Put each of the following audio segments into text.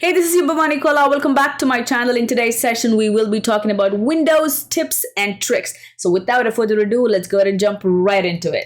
Hey, this is your Bhavani Kola. Welcome back to my channel. In today's session, we will be talking about Windows tips and tricks. So without further ado, let's go ahead and jump right into it.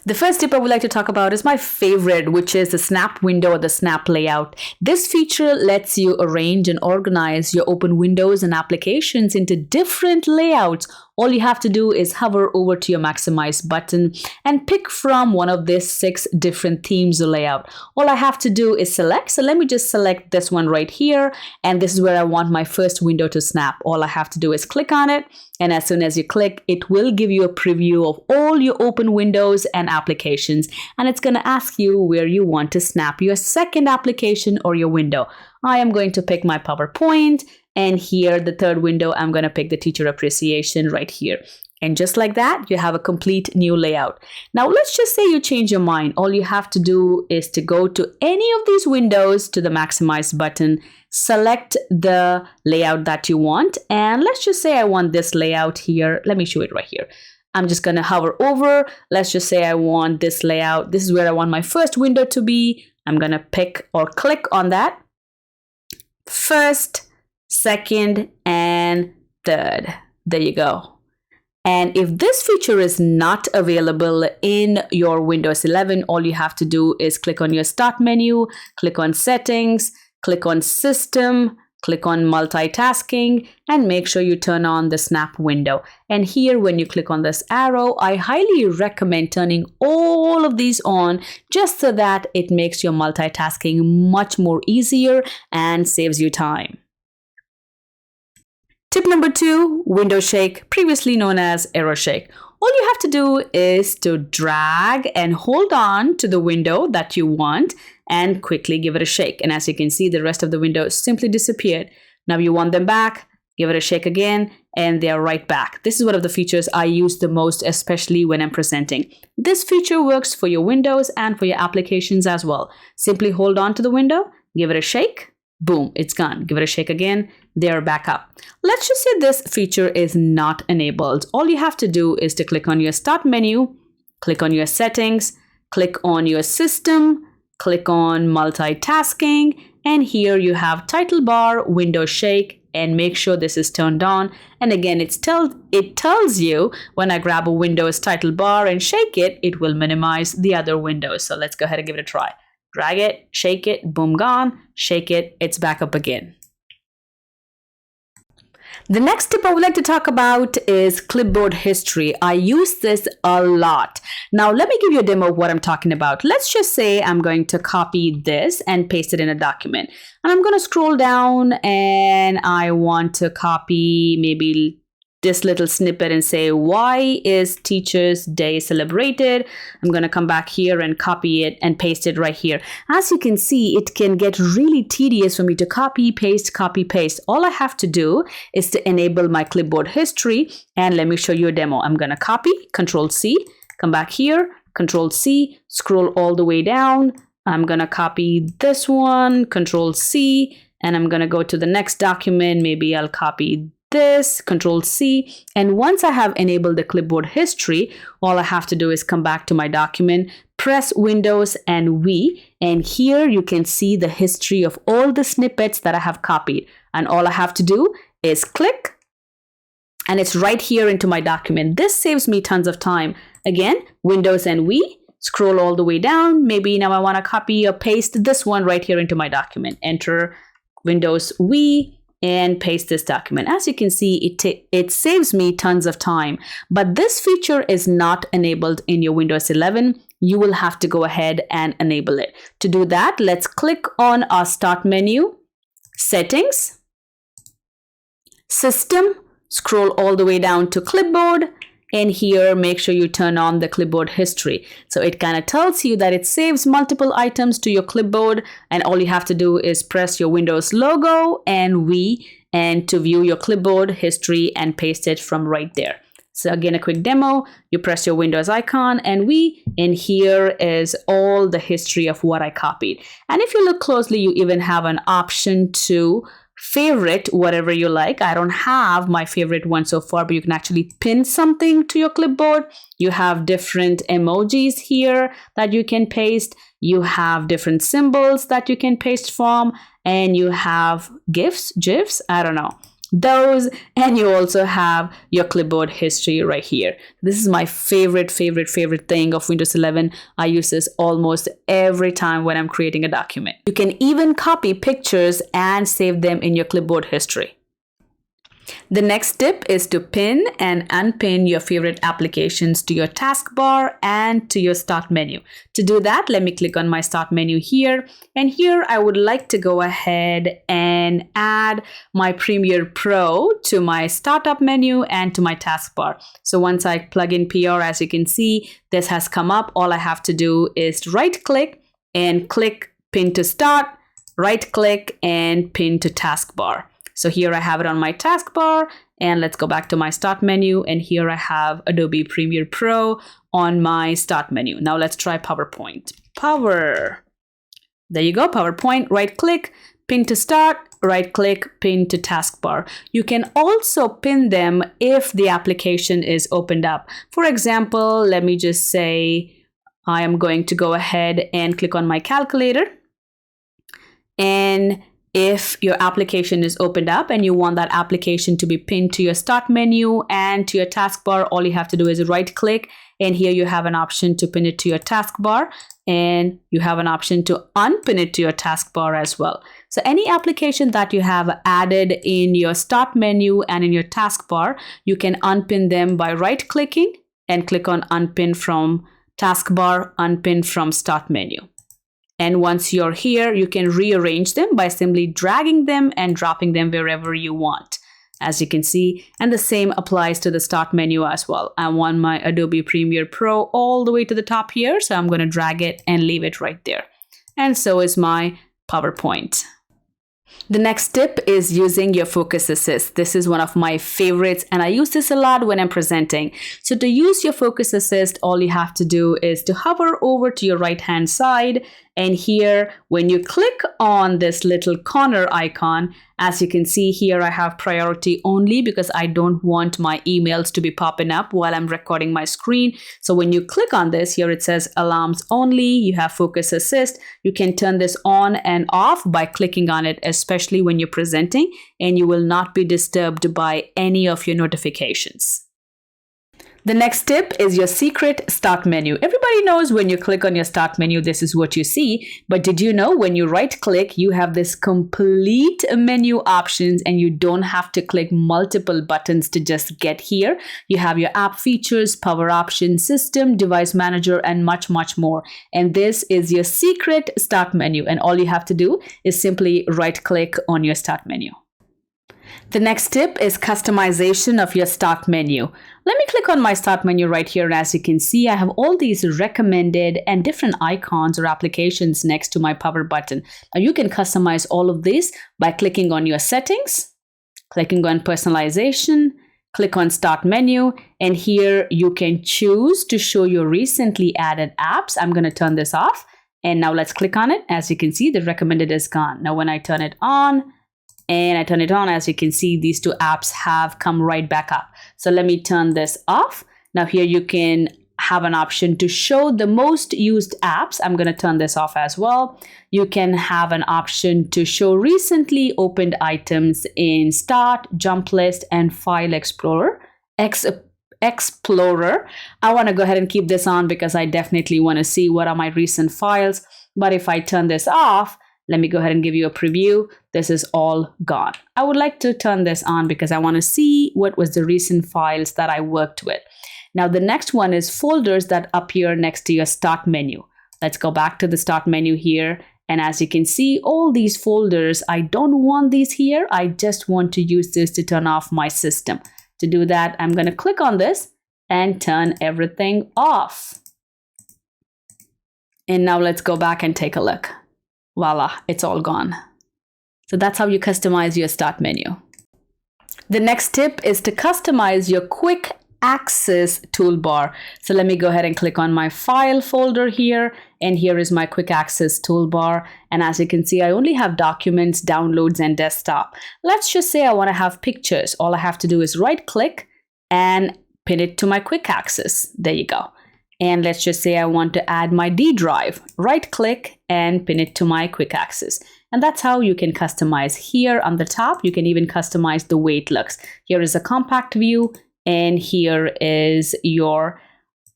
The first tip I would like to talk about is my favorite, which is the snap window or the snap layout. This feature lets you arrange and organize your open windows and applications into different layouts. All you have to do is hover over to your maximize button and pick from one of these 6 different themes or layout. All I have to do is select. So let me just select this one right here. And this is where I want my first window to snap. All I have to do is click on it. And as soon as you click, it will give you a preview of all your open windows and applications. And it's going to ask you where you want to snap your second application or your window. I am going to pick my PowerPoint. And here, the third window, I'm going to pick the teacher appreciation right here. And just like that, you have a complete new layout. Now, let's just say you change your mind. All you have to do is to go to any of these windows to the maximize button, select the layout that you want. And let's just say I want this layout here. Let me show it right here. I'm just going to hover over. Let's just say I want this layout. This is where I want my first window to be. I'm going to pick or click on that. First, second, and third. There you go. And if this feature is not available in your Windows 11, all you have to do is click on your Start menu, click on Settings, click on System, click on Multitasking, and make sure you turn on the Snap window. And here, when you click on this arrow, I highly recommend turning all of these on just so that it makes your multitasking much more easier and saves you time. Tip number 2, window shake, previously known as error shake. All you have to do is to drag and hold on to the window that you want and quickly give it a shake. And as you can see, the rest of the windows simply disappeared. Now you want them back, give it a shake again, and they are right back. This is one of the features I use the most, especially when I'm presenting. This feature works for your windows and for your applications as well. Simply hold on to the window, give it a shake, boom, it's gone. Give it a shake again, they're back up. Let's just say this feature is not enabled. All you have to do is to click on your Start menu, click on your Settings, click on your System, click on Multitasking, and here you have Title Bar, Window Shake, and make sure this is turned on. And again, it tells you when I grab a Windows title bar and shake it, it will minimize the other windows. So let's go ahead and give it a try. Drag it, shake it, boom, gone, shake it, it's back up again. The next tip I would like to talk about is ClipBoard History. I use this a lot. Now, let me give you a demo of what I'm talking about. Let's just say I'm going to copy this and paste it in a document. And I'm going to scroll down and I want to copy maybe this little snippet and say, why is Teachers' Day celebrated? I'm going to come back here and copy it and paste it right here. As you can see, it can get really tedious for me to copy, paste. All I have to do is to enable my clipboard history. And let me show you a demo. I'm going to copy, Control C, come back here, Control C, scroll all the way down. I'm going to copy this one, Control C, and I'm going to go to the next document. Maybe I'll copy this, Control C, and once I have enabled the clipboard history, all I have to do is come back to my document, press Windows and V, and here you can see the history of all the snippets that I have copied. And all I have to do is click, and it's right here into my document. This saves me tons of time. Again, Windows and V, scroll all the way down. Maybe now I want to copy or paste this one right here into my document. Enter Windows V, and paste this document. As you can see, it saves me tons of time. But this feature is not enabled in your Windows 11. You will have to go ahead and enable it. To do that, let's click on our Start menu, Settings, System, scroll all the way down to Clipboard, and here make sure you turn on the clipboard history. So it kind of tells you that it saves multiple items to your clipboard, and all you have to do is press your Windows logo and V and to view your clipboard history and paste it from right there. So again, a quick demo, you press your Windows icon and V, and here is all the history of what I copied. And if you look closely, you even have an option to favorite whatever you like. I don't have my favorite one so far, but you can actually pin something to your clipboard. You have different emojis here that you can paste. You have different symbols that you can paste from, and you have GIFs, I don't know, those, and you also have your clipboard history right here. This is my favorite thing of Windows 11. I use this almost every time when I'm creating a document. You can even copy pictures and save them in your clipboard history. The next tip is to pin and unpin your favorite applications to your taskbar and to your start menu. To do that, let me click on my start menu here. And here I would like to go ahead and add my Premiere Pro to my startup menu and to my taskbar. So once I plug in PR, as you can see, this has come up. All I have to do is right click and click pin to start, right click and pin to taskbar. So here I have it on my taskbar, and let's go back to my start menu, and here I have Adobe Premiere Pro on my start menu. Now let's try PowerPoint. There you go, PowerPoint, right click, pin to start, right click, pin to taskbar. You can also pin them if the application is opened up. For example, let me just say I am going to go ahead and click on my calculator, and if your application is opened up and you want that application to be pinned to your start menu and to your taskbar, all you have to do is right click, and here you have an option to pin it to your taskbar, and you have an option to unpin it to your taskbar as well. So any application that you have added in your start menu and in your taskbar, you can unpin them by right clicking and click on unpin from taskbar, unpin from start menu. And once you're here, you can rearrange them by simply dragging them and dropping them wherever you want, as you can see. And the same applies to the start menu as well. I want my Adobe Premiere Pro all the way to the top here, so I'm going to drag it and leave it right there. And so is my PowerPoint. The next tip is using your focus assist. This is one of my favorites, and I use this a lot when I'm presenting. So to use your focus assist, all you have to do is to hover over to your right hand side, and here when you click on this little corner icon, as you can see here, I have priority only because I don't want my emails to be popping up while I'm recording my screen. So when you click on this, here it says alarms only, you have focus assist. You can turn this on and off by clicking on it, especially when you're presenting, and you will not be disturbed by any of your notifications. The next tip is your secret start menu. Everybody knows when you click on your start menu, this is what you see. But did you know when you right click, you have this complete menu options, and you don't have to click multiple buttons to just get here. You have your app features, power options, system, device manager, and much more. And this is your secret start menu. And all you have to do is simply right click on your start menu. The next tip is customization of your start menu. Let me click on my start menu right here, and as you can see, I have all these recommended and different icons or applications next to my power button. Now you can customize all of these by clicking on your settings, clicking on personalization, click on start menu, and here you can choose to show your recently added apps. I'm going to turn this off, and now let's click on it. As you can see, the recommended is gone. Now when I turn it on, as you can see, these two apps have come right back up. So let me turn this off. Now here you can have an option to show the most used apps. I'm going to turn this off as well. You can have an option to show recently opened items in Start, Jump List, and File Explorer. I want to go ahead and keep this on because I definitely want to see what are my recent files. But if I turn this off, let me go ahead and give you a preview. This is all gone. I would like to turn this on because I want to see what was the recent files that I worked with. Now the next one is folders that appear next to your start menu. Let's go back to the start menu here. And as you can see, all these folders, I don't want these here. I just want to use this to turn off my system. To do that, I'm going to click on this and turn everything off. And now let's go back and take a look. Voila, it's all gone. So that's how you customize your start menu. The next tip is to customize your quick access toolbar. So let me go ahead and click on my file folder here, and here is my quick access toolbar. And as you can see, I only have documents, downloads, and desktop. Let's just say I want to have pictures. All I have to do is right click and pin it to my quick access. There you go. And let's just say I want to add my D drive. Right click and pin it to my quick access. And that's how you can customize. Here on the top, you can even customize the way it looks. Here is a compact view, and here is your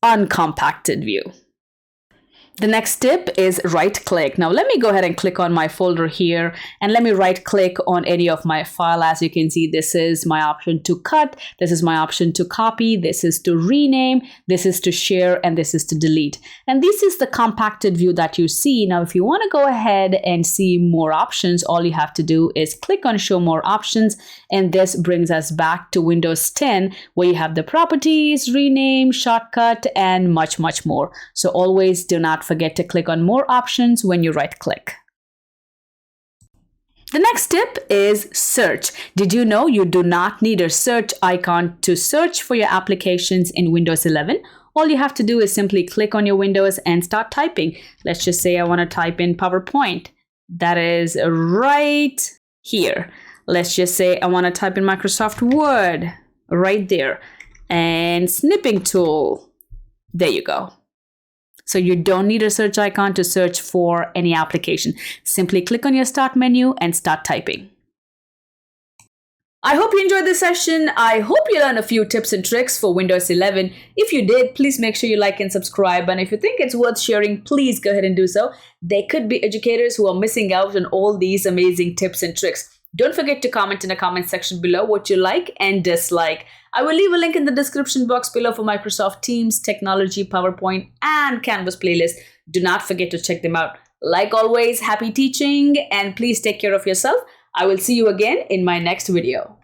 uncompacted view. The next tip is right click. Now let me go ahead and click on my folder here and let me right click on any of my file. As you can see, this is my option to cut. This is my option to copy. This is to rename. This is to share, and this is to delete. And this is the compacted view that you see. Now, if you want to go ahead and see more options, all you have to do is click on show more options. And this brings us back to Windows 10, where you have the properties, rename, shortcut, and much, much more. So always do not forget to click on more options when you right click. The next tip is search. Did you know you do not need a search icon to search for your applications in Windows 11? All you have to do is simply click on your Windows and start typing. Let's just say I want to type in PowerPoint. That is right here. Let's just say I want to type in Microsoft Word right there. And snipping tool. There you go. So you don't need a search icon to search for any application. Simply click on your start menu and start typing. I hope you enjoyed this session. I hope you learned a few tips and tricks for Windows 11. If you did, please make sure you like and subscribe. And if you think it's worth sharing, please go ahead and do so. There could be educators who are missing out on all these amazing tips and tricks. Don't forget to comment in the comment section below what you like and dislike. I will leave a link in the description box below for Microsoft Teams, Technology, PowerPoint, and Canvas playlist. Do not forget to check them out. Like always, happy teaching, and please take care of yourself. I will see you again in my next video.